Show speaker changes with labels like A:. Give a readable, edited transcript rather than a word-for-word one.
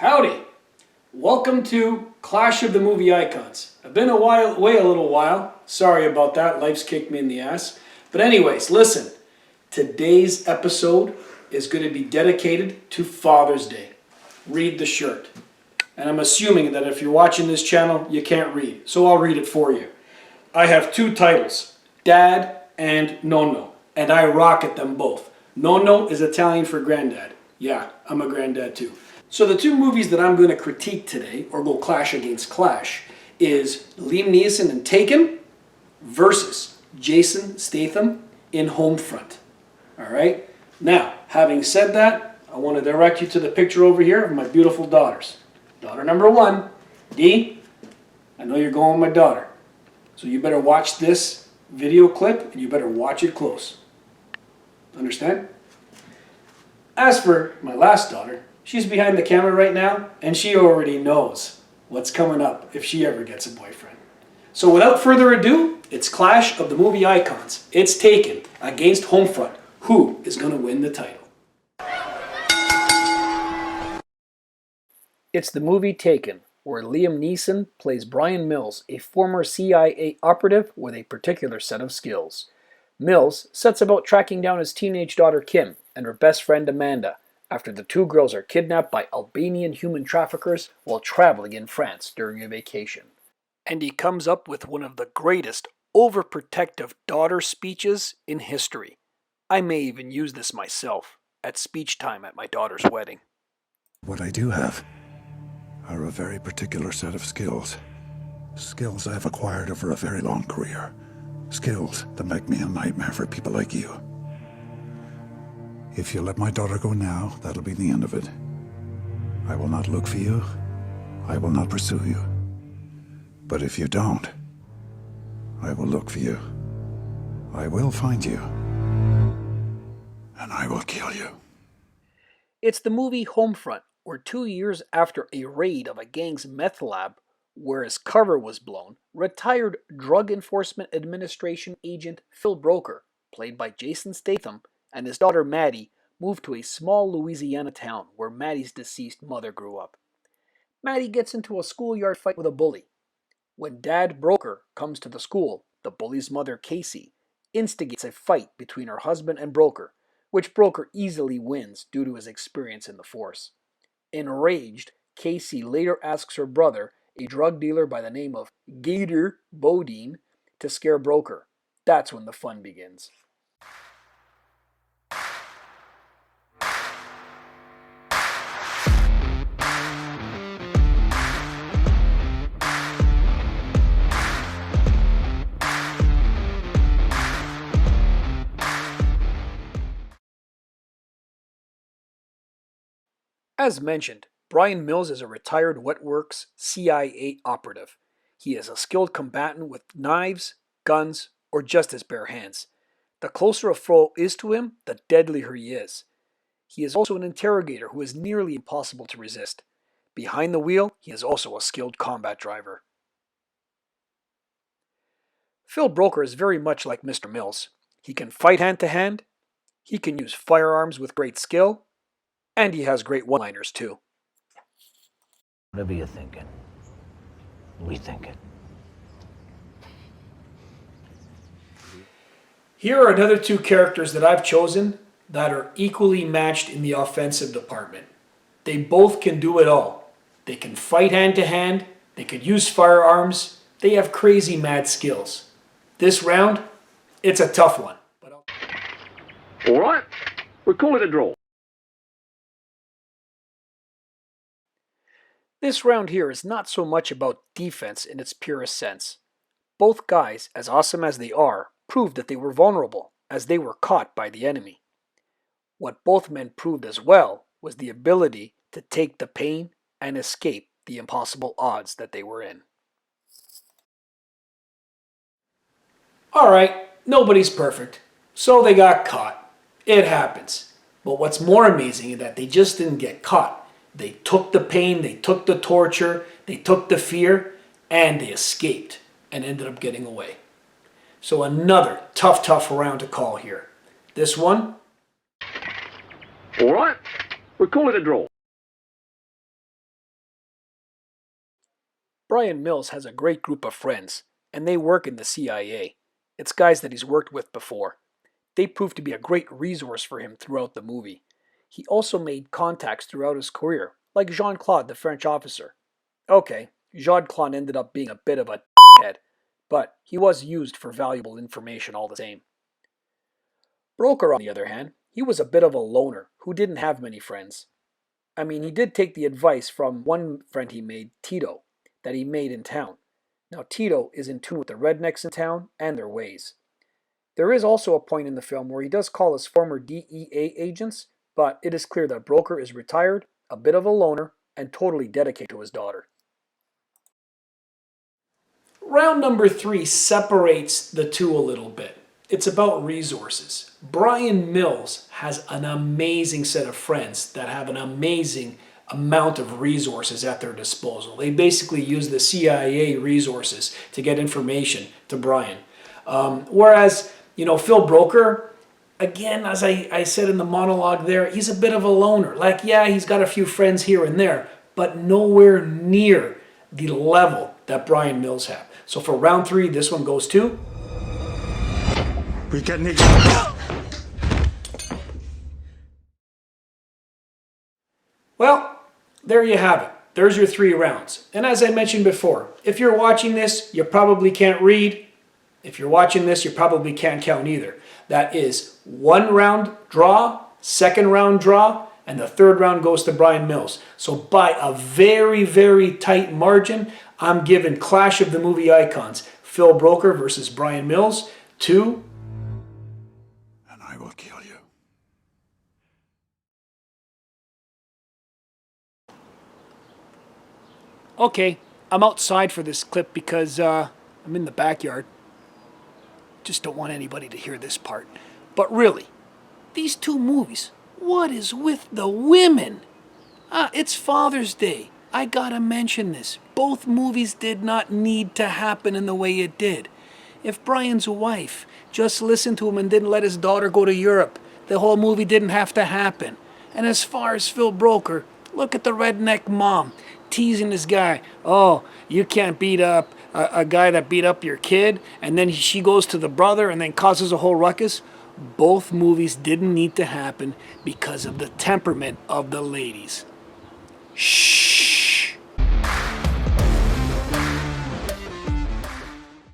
A: Howdy! Welcome to Clash of the Movie Icons. I've been away a little while. Sorry about that. Life's kicked me in the ass. But anyways, listen. Today's episode is going to be dedicated to Father's Day. Read the shirt. And I'm assuming that if you're watching this channel, you can't read. So I'll read it for you. I have two titles, Dad and Nonno. And I rock at them both. Nonno is Italian for granddad. Yeah, I'm a granddad too. So the two movies that I'm going to critique today, or go clash against clash, is Liam Neeson in Taken versus Jason Statham in Homefront. Alright? Now, having said that, I want to direct you to the picture over here of my beautiful daughters. Daughter number one, Dee, I know you're going with my daughter. So you better watch this video clip and you better watch it close. Understand? As for my last daughter, she's behind the camera right now, and she already knows what's coming up if she ever gets a boyfriend. So without further ado, it's Clash of the Movie Icons. It's Taken against Homefront. Who is going to win the title? It's the movie Taken, where Liam Neeson plays Bryan Mills, a former CIA operative with a particular set of skills. Mills sets about tracking down his teenage daughter Kim and her best friend Amanda, after the two girls are kidnapped by Albanian human traffickers while traveling in France during a vacation. And he comes up with one of the greatest overprotective daughter speeches in history. I may even use this myself at speech time at my daughter's wedding.
B: What I do have are a very particular set of skills. Skills I've acquired over a very long career. Skills that make me a nightmare for people like you. If you let my daughter go now, that'll be the end of it. I will not look for you. I will not pursue you. But if you don't, I will look for you. I will find you. And I will kill you.
A: It's the movie Homefront, where 2 years after a raid of a gang's meth lab, where his cover was blown, retired Drug Enforcement Administration agent Phil Broker, played by Jason Statham, and his daughter Maddie moved to a small Louisiana town where Maddie's deceased mother grew up. Maddie gets into a schoolyard fight with a bully. When Dad Broker comes to the school, the bully's mother Casey instigates a fight between her husband and Broker, which Broker easily wins due to his experience in the force. Enraged, Casey later asks her brother, a drug dealer by the name of Gator Bodine, to scare Broker. That's when the fun begins. As mentioned, Bryan Mills is a retired Wetworks CIA operative. He is a skilled combatant with knives, guns, or just his bare hands. The closer a foe is to him, the deadlier he is. He is also an interrogator who is nearly impossible to resist. Behind the wheel, he is also a skilled combat driver. Phil Broker is very much like Mr. Mills. He can fight hand to hand, he can use firearms with great skill, and he has great one-liners too.
C: Whatever you're thinking, we think it.
A: Here are another two characters that I've chosen that are equally matched in the offensive department. They both can do it all. They can fight hand to hand, they could use firearms, they have crazy mad skills. This round, it's a tough one.
D: All right, we'll call it a draw.
A: This round here is not so much about defense in its purest sense. Both guys, as awesome as they are, proved that they were vulnerable, as they were caught by the enemy. What both men proved as well was the ability to take the pain and escape the impossible odds that they were in. Alright, nobody's perfect, so they got caught. It happens. But what's more amazing is that they just didn't get caught. They took the pain, they took the torture, they took the fear, and they escaped and ended up getting away. So another tough round to call here. This one?
D: All right, we'll call it a draw.
A: Bryan Mills has a great group of friends, and they work in the CIA. It's guys that he's worked with before. They prove to be a great resource for him throughout the movie. He also made contacts throughout his career, like Jean-Claude, the French officer. Okay, Jean-Claude ended up being a bit of a head, but he was used for valuable information all the same. Broker, on the other hand, he was a bit of a loner who didn't have many friends. I mean, he did take the advice from one friend he made, Tito, that he made in town. Now, Tito is in tune with the rednecks in town and their ways. There is also a point in the film where he does call his former DEA agents, but it is clear that Broker is retired, a bit of a loner, and totally dedicated to his daughter. Round number 3 separates the two a little bit. It's about resources. Bryan Mills has an amazing set of friends that have an amazing amount of resources at their disposal. They basically use the CIA resources to get information to Bryan. Whereas, Phil Broker, again, as I said in the monologue there, he's a bit of a loner. Like, yeah, he's got a few friends here and there, but nowhere near the level that Bryan Mills have. So for round 3, this one goes to...
E: We got Nick.
A: Well, there you have it. There's your 3 rounds. And as I mentioned before, if you're watching this, you probably can't read. If you're watching this, you probably can't count either. That is 1 round draw, 2nd round draw, and the 3rd round goes to Bryan Mills. So by a very, very tight margin, I'm giving Clash of the Movie Icons, Phil Broker versus Bryan Mills, to...
B: And I will kill you.
A: Okay, I'm outside for this clip because I'm in the backyard. Just don't want anybody to hear this part. But really, these 2 movies, what is with the women? It's Father's Day. I gotta mention this. Both movies did not need to happen in the way it did. If Bryan's wife just listened to him and didn't let his daughter go to Europe, the whole movie didn't have to happen. And as far as Phil Broker, look at the redneck mom teasing this guy. Oh, you can't beat up a guy that beat up your kid, and then she goes to the brother and then causes a whole ruckus. Both movies didn't need to happen because of the temperament of the ladies. Shh.